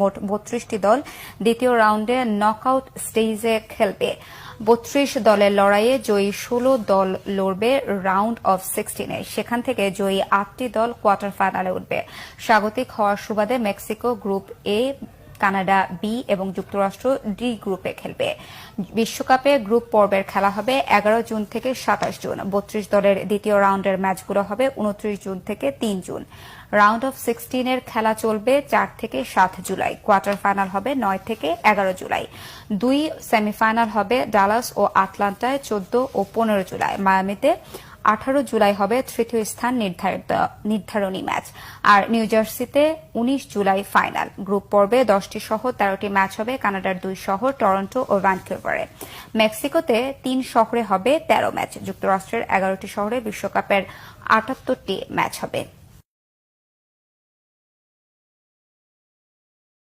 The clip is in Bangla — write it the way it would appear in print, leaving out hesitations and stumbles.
মোট 32টি দল দ্বিতীয় রাউন্ডে নকআউট স্টেজে খেলবে। 32 দলের লড়াইয়ে জয়ী 16 দল লড়বে রাউন্ড অফ 16-এ। সেখান থেকে জয়ী 8টি দল কোয়ার্টার ফাইনালে উঠবে। স্বাগতিক হওয়ার সুবাদে Mexico group A, Canada B এবং যুক্তরাষ্ট্র ডি গ্রুপে খেলবে। বিশ্বকাপে গ্রুপ পর্বের খেলা হবে 11 জুন থেকে 27 জুন। 32 দলের দ্বিতীয় রাউন্ডের ম্যাচগুলো হবে 29 জুন থেকে 3 জুন। রাউন্ড অফ 16-এর খেলা চলবে 4 থেকে 7 জুলাই। কোয়ার্টার ফাইনাল হবে 9 থেকে 11 জুলাই। 2 সেমিফাইনাল হবে ডালাস ও আটলান্টায় 14 ও 15 জুলাই। মায়ামিতে 18 জুলাই হবে তৃতীয় স্থান নির্ধারণী ম্যাচ। আর নিউ জার্সিতে 19 জুলাই ফাইনাল। গ্রুপ পর্বে 10টি শহর 13টি ম্যাচ হবে কানাডার 2 শহর টরন্টো ও ভ্যানকুভারে। মেক্সিকোতে 3 শহরে হবে 13 ম্যাচ। যুক্তরাষ্ট্রের 11টি শহরে বিশ্বকাপের 78টি ম্যাচ হবে।